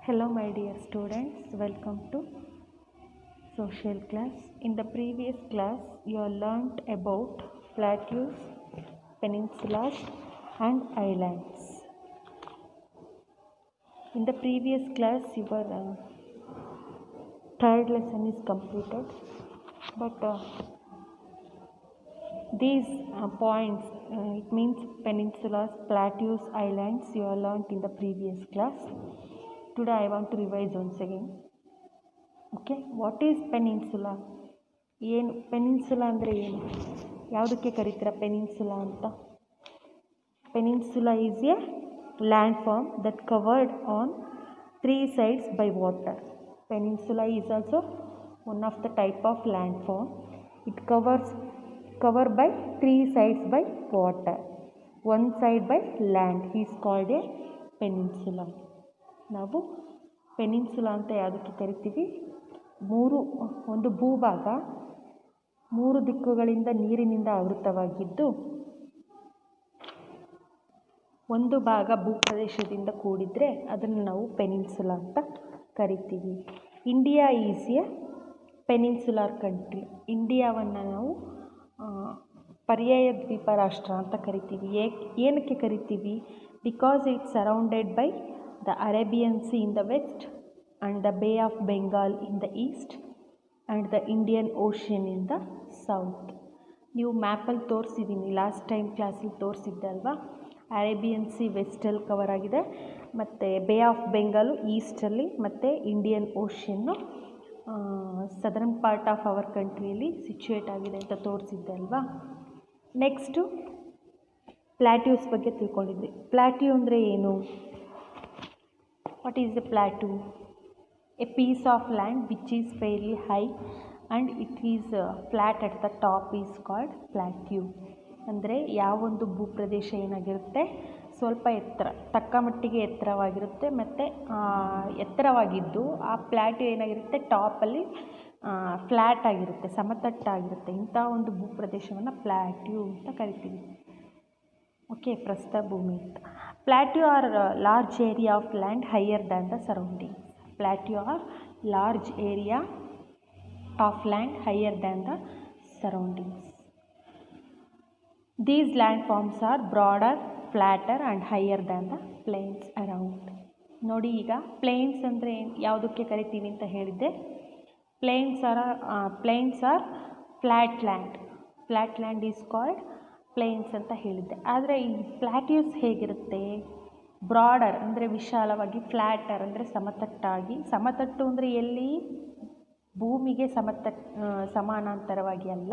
Hello my dear students, welcome to social class. In the previous class you have learnt about plateaus, peninsulas and islands. In the previous class your third lesson is completed, but these points, it means peninsulas, plateaus, islands, you have learnt in the previous class. Today I want to revise once again. Okay, what is peninsula? ಏನು peninsula ಅಂದರೆ ಏನು? ಯಾವುದಕ್ಕೆ ಕರೀತೀರ peninsula ಅಂತ? Peninsula is a land form that covered on 3 sides by water. Peninsula is also one of the type of land form. It covered by 3 sides by water. One side by land is called a peninsula. ನಾವು peninsula ಅಂತ ಯಾವುದಕ್ಕೆ ಕರಿತೀವಿ? ಒಂದು ಭೂಭಾಗ 3 ದಿಕ್ಕುಗಳಿಂದ ನೀರಿನಿಂದ ಆವೃತವಾಗಿದ್ದು ಒಂದು ಭಾಗ ಭೂಪ್ರದೇಶದಿಂದ ಕೂಡಿದರೆ ಅದನ್ನು ನಾವು ಪೆನಿನ್ಸುಲಾ ಅಂತ ಕರಿತೀವಿ. India is A peninsular country. ಇಂಡಿಯಾವನ್ನು ನಾವು ಪರ್ಯಾಯ ದ್ವೀಪ ರಾಷ್ಟ್ರ ಅಂತ ಕರಿತೀವಿ. ಏನಕ್ಕೆ ಕರಿತೀವಿ? Because it's surrounded by the Arabian Sea in the west and the Bay of Bengal in the east and the Indian Ocean in the south. ನೀವು ಮ್ಯಾಪಲ್ಲಿ ತೋರಿಸಿದ್ದೀನಿ, ಲಾಸ್ಟ್ ಟೈಮ್ ಕ್ಲಾಸಲ್ಲಿ ತೋರಿಸಿದ್ದೆ ಅಲ್ವಾ? ಅರೇಬಿಯನ್ ಸಿ ವೆಸ್ಟಲ್ಲಿ ಕವರ್ ಆಗಿದೆ, ಮತ್ತು ಬೇ ಆಫ್ ಬೆಂಗಾಲು ಈಸ್ಟಲ್ಲಿ, ಮತ್ತು Indian ocean southern part of our ಕಂಟ್ರಿಯಲ್ಲಿ situate ಆಗಿದೆ ಅಂತ ತೋರಿಸಿದ್ದೆ ಅಲ್ವಾ? ನೆಕ್ಸ್ಟು ಪ್ಲಾಟ್ಯೂಸ್ ಬಗ್ಗೆ ತಿಳ್ಕೊಂಡಿದ್ವಿ. ಪ್ಲಾಟ್ಯೂ ಅಂದರೆ ಏನು? What is a plateau? A piece of land which is fairly high and it is flat at the top is called plateau. ಅಂದರೆ ಯಾವೊಂದು ಭೂಪ್ರದೇಶ ಏನಾಗಿರುತ್ತೆ, ಸ್ವಲ್ಪ ತಕ್ಕ ಮಟ್ಟಿಗೆ ಎತ್ತರವಾಗಿರುತ್ತೆ, ಮತ್ತು ಎತ್ತರವಾಗಿದ್ದು ಆ ಪ್ಲಾಟ್ಯೂ ಏನಾಗಿರುತ್ತೆ, ಟಾಪಲ್ಲಿ ಫ್ಲ್ಯಾಟ್ ಆಗಿರುತ್ತೆ, ಸಮತಟ್ಟಾಗಿರುತ್ತೆ. ಇಂಥ ಒಂದು ಭೂಪ್ರದೇಶವನ್ನು ಪ್ಲಾಟ್ಯೂ ಅಂತ ಕರಿತೀವಿ. ಓಕೆ, ಪ್ರಸ್ಥಭೂಮಿ ಅಂತ. Plateau are large area of land higher than the surroundings. Plateau are large area of land higher than the surroundings. These land forms are broader, flatter and higher than the plains around. ನೋಡಿ, ಈಗ planes ಅಂದರೆ ಯಾವುದಕ್ಕೆ ಕರಿತೀವಿ ಅಂತ ಹೇಳಿದ್ದೆ. Plains are flat land. Flat land is called plains ಅಂತ ಹೇಳಿದ್ದೆ. ಆದರೆ ಈ ಪ್ಲಾಟ್ಯೂಸ್ ಹೇಗಿರುತ್ತೆ? ಬ್ರಾಡರ್ ಅಂದರೆ ವಿಶಾಲವಾಗಿ, ಫ್ಲ್ಯಾಟರ್ ಅಂದರೆ ಸಮತಟ್ಟಾಗಿ. ಸಮತಟ್ಟು ಅಂದರೆ ಎಲ್ಲಿ? ಭೂಮಿಗೆ ಸಮಾನಾಂತರವಾಗಿ ಅಲ್ಲ,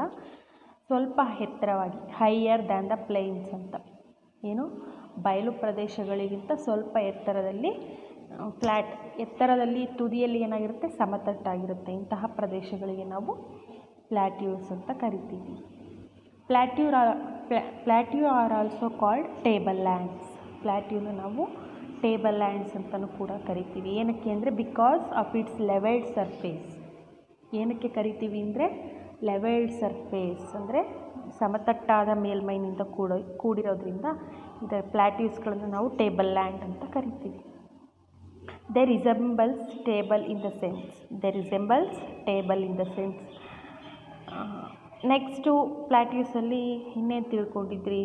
ಸ್ವಲ್ಪ ಎತ್ತರವಾಗಿ. ಹೈಯರ್ ದ್ಯಾನ್ ದ ಪ್ಲೇನ್ಸ್ ಅಂತ. ಏನು? ಬಯಲು ಪ್ರದೇಶಗಳಿಗಿಂತ ಸ್ವಲ್ಪ ಎತ್ತರದಲ್ಲಿ, ಫ್ಲ್ಯಾಟ್ ಎತ್ತರದಲ್ಲಿ, ತುದಿಯಲ್ಲಿ ಏನಾಗಿರುತ್ತೆ, ಸಮತಟ್ಟಾಗಿರುತ್ತೆ. ಇಂತಹ ಪ್ರದೇಶಗಳಿಗೆ ನಾವು ಪ್ಲಾಟ್ಯೂಸ್ ಅಂತ ಕರಿತೀವಿ. Plateau are also called table lands. ಪ್ಲಾಟ್ಯೂನ ನಾವು ಟೇಬಲ್ ಲ್ಯಾಂಡ್ಸ್ ಅಂತಲೂ ಕೂಡ ಕರಿತೀವಿ. ಏನಕ್ಕೆ ಅಂದರೆ because of its levelled surface. ಏನಕ್ಕೆ ಕರಿತೀವಿ ಅಂದರೆ ಲೆವೆಲ್ಡ್ ಸರ್ಫೇಸ್ ಅಂದರೆ ಸಮತಟ್ಟಾದ ಮೇಲ್ಮೈನಿಂದ ಕೂಡಿರೋದ್ರಿಂದ ಇದರ ಪ್ಲಾಟ್ಯೂಸ್ಗಳನ್ನು ನಾವು ಟೇಬಲ್ ಲ್ಯಾಂಡ್ ಅಂತ ಕರಿತೀವಿ. They resembles table in the sense. Next ಪ್ಲಾಟ್ಯೂಸಲ್ಲಿ ಇನ್ನೇನು ತಿಳ್ಕೊಂಡಿದ್ರಿ?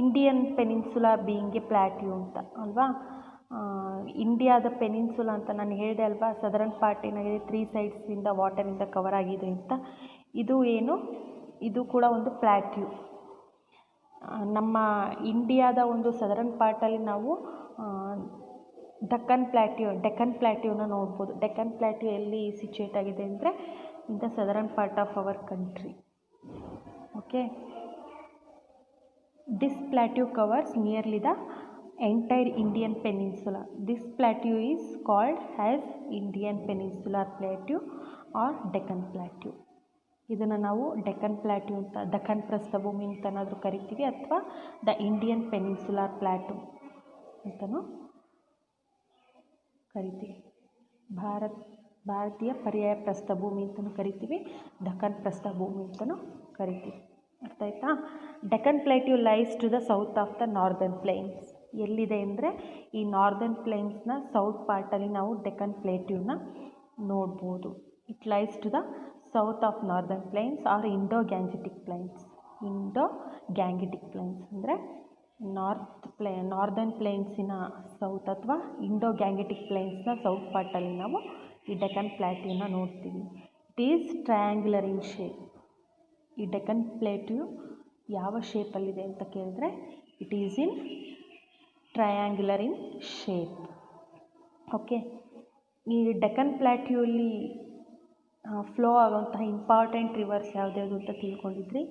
Indian peninsula being a plateau ಅಂತ ಅಲ್ವಾ? ಇಂಡಿಯಾದ ಪೆನಿನ್ಸುಲಾ ಅಂತ ನಾನು ಹೇಳಿದೆ ಅಲ್ವಾ? ಸದರ್ನ್ ಪಾರ್ಟ್ ಏನಾಗಿದೆ, 3 sides ವಾಟರಿಂದ ಕವರ್ ಆಗಿದೆ ಅಂತ. ಇದು ಏನು? ಇದು ಕೂಡ ಒಂದು ಪ್ಲಾಟ್ಯೂ. ನಮ್ಮ ಇಂಡಿಯಾದ ಒಂದು ಸದರ್ನ್ ಪಾರ್ಟಲ್ಲಿ ನಾವು ಡೆಕ್ಕನ್ ಪ್ಲಾಟ್ಯೂನ ನೋಡ್ಬೋದು. ಡೆಕ್ಕನ್ ಪ್ಲಾಟ್ಯೂ ಎಲ್ಲಿ ಸಿಚುವೇಟ್ ಆಗಿದೆ ಅಂದರೆ in the southern part of our country. Okay, this plateau covers nearly the entire Indian peninsula. This plateau is called as Indian peninsular plateau or Deccan plateau. ಇದನ್ನು ನಾವು ಡೆಕ್ಕನ್ ಪ್ಲಾಟ್ಯೂ ಅಂತ, ದಖನ್ ಪ್ರಸ್ಥಭೂಮಿ ಅಂತನಾದರೂ ಕರಿತೀವಿ, ಅಥವಾ ದ ಇಂಡಿಯನ್ ಪೆನಿನ್ಸುಲಾರ್ ಪ್ಲಾಟ್ಯೂ ಅಂತಲೂ ಕರಿತೀವಿ. ಭಾರತೀಯ ಪರ್ಯಾಯ ಪ್ರಸ್ಥಭೂಮಿ ಅಂತಲೂ ಕರಿತೀವಿ, ದಖನ್ ಪ್ರಸ್ಥಭೂಮಿ ಅಂತಲೂ ಕರಿತೀವಿ. ಅರ್ಥ ಆಯ್ತಾ? Deccan plateau lies to the south of the northern plains. ಎಲ್ಲಿದೆ ಅಂದರೆ ಈ ನಾರ್ದರ್ನ್ ಪ್ಲೇನ್ಸ್ನ ಸೌತ್ ಪಾರ್ಟಲ್ಲಿ ನಾವು ಡೆಕ್ಕನ್ ಪ್ಲೇಟ್ಯೂನ ನೋಡ್ಬೋದು. It lies to the south of northern plains or Indo Gangetic plains. Indo Gangetic plains ಅಂದರೆ ನಾರ್ದರ್ನ್ ಪ್ಲೇನ್ಸಿನ ಸೌತ್ ಅಥವಾ ಇಂಡೋ ಗ್ಯಾಂಗೆಟಿಕ್ ಪ್ಲೇನ್ಸ್ನ ಸೌತ್ ಪಾರ್ಟಲ್ಲಿ ನಾವು ಈ ಡೆಕ್ಕನ್ ಪ್ಲಾಟ್ಯೂನ ನೋಡ್ತೀವಿ. It is triangular in shape. ಈ ಡೆಕ್ಕನ್ ಪ್ಲೇಟ್ಯೂ ಯಾವ ಶೇಪಲ್ಲಿದೆ ಅಂತ ಕೇಳಿದ್ರೆ it is in triangular in shape. Okay, ಈ ಡೆಕ್ಕನ್ ಪ್ಲಾಟ್ಯೂಲ್ಲಿ ಫ್ಲೋ ಆಗುವಂತಹ ಇಂಪಾರ್ಟೆಂಟ್ ರಿವರ್ಸ್ ಯಾವುದ್ಯಾವುದು ಅಂತ ತಿಳ್ಕೊಂಡಿದ್ರಿ.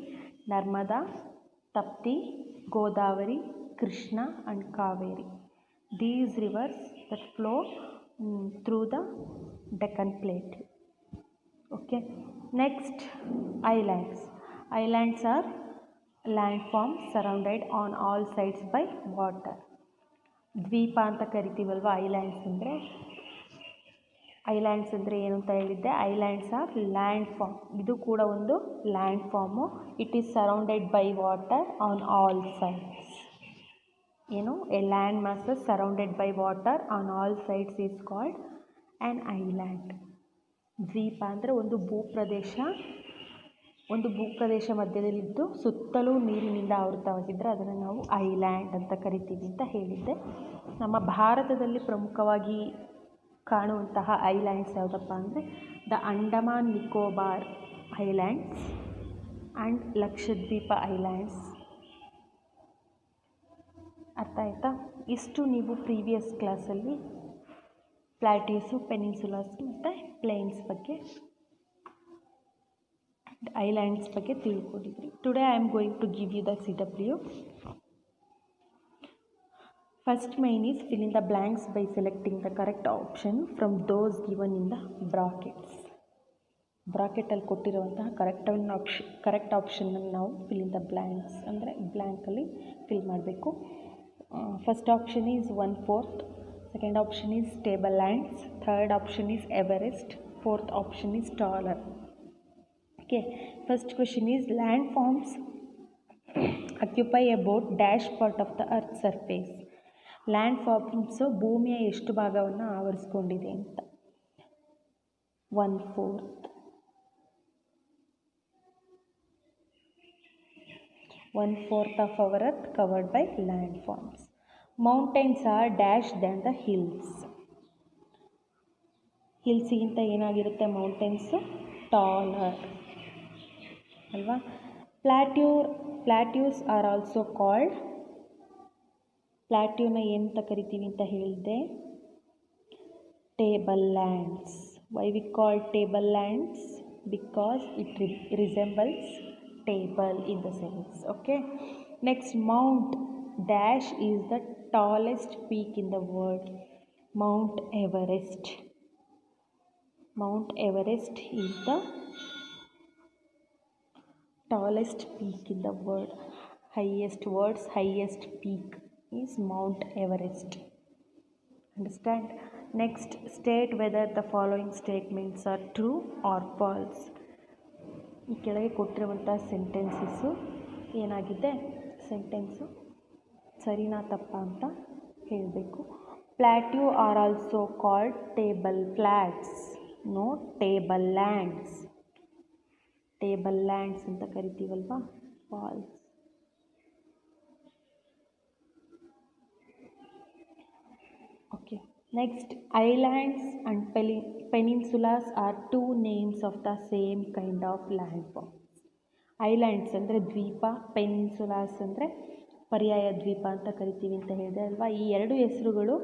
Narmada, Tapti, Godavari, Krishna and Kaveri. These reverse that flow through the Deccan plateau. Okay, next islands. Islands are land form surrounded on all sides by water. ದ್ವೀಪ ಅಂತ ಕರಿತೀವಲ್ವ islands ಅಂದರೆ. Islands ಅಂದರೆ ಏನು ಅಂತ ಹೇಳಿದ್ದೆ, ಐಲ್ಯಾಂಡ್ಸ್ ಆರ್ ಲ್ಯಾಂಡ್ ಫಾರ್ಮ್. ಇದು ಕೂಡ ಒಂದು land form. It is surrounded by water on all sides. ಏನು, a land masses surrounded by water on all sides is called an island. ದ್ವೀಪ ಅಂದರೆ ಒಂದು ಭೂಪ್ರದೇಶ ಮಧ್ಯದಲ್ಲಿದ್ದು ಸುತ್ತಲೂ ನೀರಿನಿಂದ ಆವೃತವಾಗಿದ್ದರೆ ಅದನ್ನು ನಾವು ಐಲ್ಯಾಂಡ್ ಅಂತ ಕರಿತೀವಿ ಅಂತ ಹೇಳಿದ್ದೆ. ನಮ್ಮ ಭಾರತದಲ್ಲಿ ಪ್ರಮುಖವಾಗಿ ಕಾಣುವಂತಹ ಐಲ್ಯಾಂಡ್ಸ್ ಯಾವುದಪ್ಪ ಅಂದರೆ the Andaman Nicobar islands and Lakshadweep islands. ಅರ್ಥ ಆಯ್ತಾ? ಇಷ್ಟು ನೀವು ಪ್ರೀವಿಯಸ್ ಕ್ಲಾಸಲ್ಲಿ ಪ್ಲಾಟ್ಯೂಸು, ಪೆನಿನ್ಸುಲಾಸ್ ಮತ್ತು ಪ್ಲೇನ್ಸ್ ಬಗ್ಗೆ, ಐಲ್ಯಾಂಡ್ಸ್ ಬಗ್ಗೆ ತಿಳ್ಕೊಂಡಿದ್ರಿ. Today I am going to give you the CW. First main is fill in the blanks by selecting the correct option from those given in the brackets. ಬ್ರಾಕೆಟಲ್ಲಿ ಕೊಟ್ಟಿರುವಂತಹ ಕರೆಕ್ಟ್ ಆಪ್ಷನನ್ನು ನಾವು fill in the blanks ಅಂದರೆ ಬ್ಲ್ಯಾಂಕಲ್ಲಿ fill ಮಾಡಬೇಕು. First option is 1/4, second option is tablelands, third option is Everest, fourth option is taller. Okay, first question is landforms occupy about dash part of the earth surface. Landforms ಭೂಮಿಯ ಎಷ್ಟು ಭಾಗವನ್ನು ಆವರಿಸ್ಕೊಂಡಿದೆ ಅಂತ. 1/4. 1/4 of our earth covered by land forms. Mountains are dash than the hills. ಹಿಲ್ಸಿಗಿಂತ ಏನಾಗಿರುತ್ತೆ mountains? Taller ಅಲ್ವಾ. Plateaus are also called, ಪ್ಲಾಟ್ಯೂನ ಏನಂತ ಕರಿತೀವಿ ಅಂತ ಹೇಳಿದೆ, tablelands. Why we call tablelands? Because it resembles table in the sense. Okay, next, Mount dash is the tallest peak in the world. Mount Everest. Mount Everest is the tallest peak in the world. Highest peak is Mount Everest. Understand? Next, state whether the following statements are true or false. ಈ ಕೆಳಗೆ ಕೊಟ್ಟಿರುವಂಥ sentences ಏನಾಗಿದೆ, sentence ಸರಿನಾ ತಪ್ಪಾ ಅಂತ ಹೇಳಬೇಕು. Plateau are also called table flats. No, table lands. Table lands ಅಂತ ಕರಿತೀವಲ್ವಾ, false. Okay, next, islands and peninsulas are two names of the same kind of land forms. Islands ಅಂದರೆ ದ್ವೀಪ, ಪೆನಿನ್ಸುಲಾಸ್ ಅಂದರೆ ಪರ್ಯಾಯ ದ್ವೀಪ ಅಂತ ಕರಿತೀವಿ ಅಂತ ಹೇಳಿದೆ ಅಲ್ವಾ. ಈ ಎರಡು ಹೆಸರುಗಳು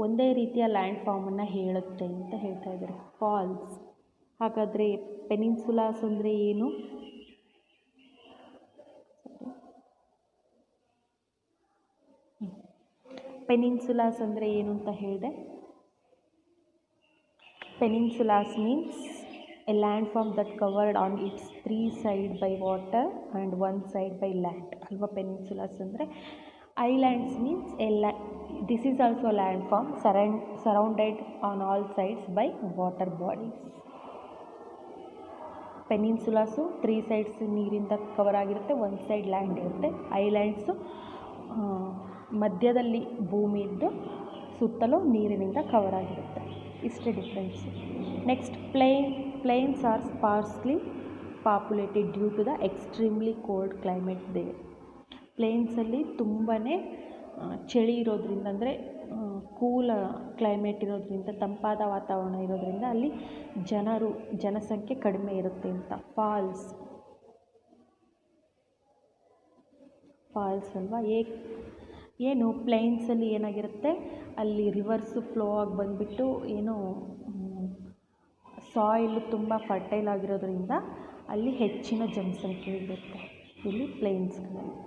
ಒಂದೇ ರೀತಿಯ ಲ್ಯಾಂಡ್ ಫಾರ್ಮನ್ನು ಹೇಳುತ್ತೆ ಅಂತ ಹೇಳ್ತಾ ಇದ್ದಾರೆ. ಫಾಲ್ಸ್. ಹಾಗಾದರೆ ಪೆನಿನ್ಸುಲಾಸ್ ಅಂದರೆ ಏನು? ಪೆನಿನ್ಸುಲಾಸ್ ಅಂದರೆ ಏನು ಅಂತ ಹೇಳಿದೆ. Peninsulas means a land form that covered on its 3 sides by water and 1 side by land ಅಲ್ವಾ ಪೆನಿನ್ಸುಲಾಸ್ ಅಂದರೆ. Islands means this is also land form surrounded on all sides by water bodies. Peninsulas 3 sides ನೀರಿಂದ cover ಆಗಿರುತ್ತೆ, 1 side land ಇರುತ್ತೆ. Islands ಮಧ್ಯದಲ್ಲಿ ಭೂಮಿ ಇದ್ದು ಸುತ್ತಲೂ ನೀರಿನಿಂದ ಕವರ್ ಆಗಿರುತ್ತೆ. ಇಷ್ಟೇ difference. Next plains are sparsely populated due to the extremely cold climate there. ಪ್ಲೇನ್ಸಲ್ಲಿ ತುಂಬಾ ಚಳಿ ಇರೋದ್ರಿಂದ, ಅಂದರೆ ಕೂಲ್ ಕ್ಲೈಮೇಟ್ ಇರೋದ್ರಿಂದ, ತಂಪಾದ ವಾತಾವರಣ ಇರೋದ್ರಿಂದ ಅಲ್ಲಿ ಜನಸಂಖ್ಯೆ ಕಡಿಮೆ ಇರುತ್ತೆ ಅಂತ. ಫಾಲ್ಸ್ ಅಲ್ವಾ, ಏನು ಪ್ಲೇನ್ಸಲ್ಲಿ ಏನಾಗಿರುತ್ತೆ, ಅಲ್ಲಿ ರಿವರ್ಸು ಫ್ಲೋ ಆಗಿ ಬಂದುಬಿಟ್ಟು ಏನೋ ಸಾಯಿಲ್ ತುಂಬ ಫರ್ಟೈಲ್ ಆಗಿರೋದ್ರಿಂದ ಅಲ್ಲಿ ಹೆಚ್ಚಿನ ಜನಸಂಖ್ಯೆ ಇರುತ್ತೆ ಇಲ್ಲಿ ಪ್ಲೇನ್ಸ್ಗಳಲ್ಲಿ.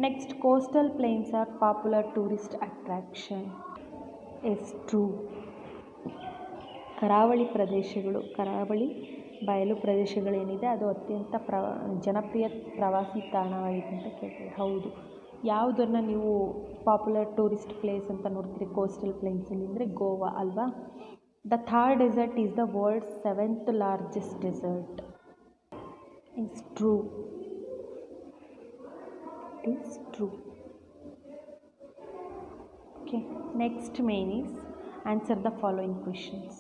Next coastal plains are popular tourist attraction. Yes true. ಕರಾವಳಿ ಬಯಲು ಪ್ರದೇಶಗಳೇನಿದೆ ಅದು ಅತ್ಯಂತ ಜನಪ್ರಿಯ ಪ್ರವಾಸಿ ತಾಣವಾಗಿದೆ ಅಂತ ಕೇಳ್ತೀವಿ. ಹೌದು. ಯಾವುದನ್ನು ನೀವು ಪಾಪ್ಯುಲರ್ ಟೂರಿಸ್ಟ್ ಪ್ಲೇಸ್ ಅಂತ ನೋಡ್ತೀರಿ ಕೋಸ್ಟಲ್ ಪ್ಲೇನ್ಸಲ್ಲಿ ಅಂದರೆ ಗೋವಾ ಅಲ್ವಾ. The Thar desert is the world's 7th largest desert. Is true. It is true. Okay. Next main is answer the following questions.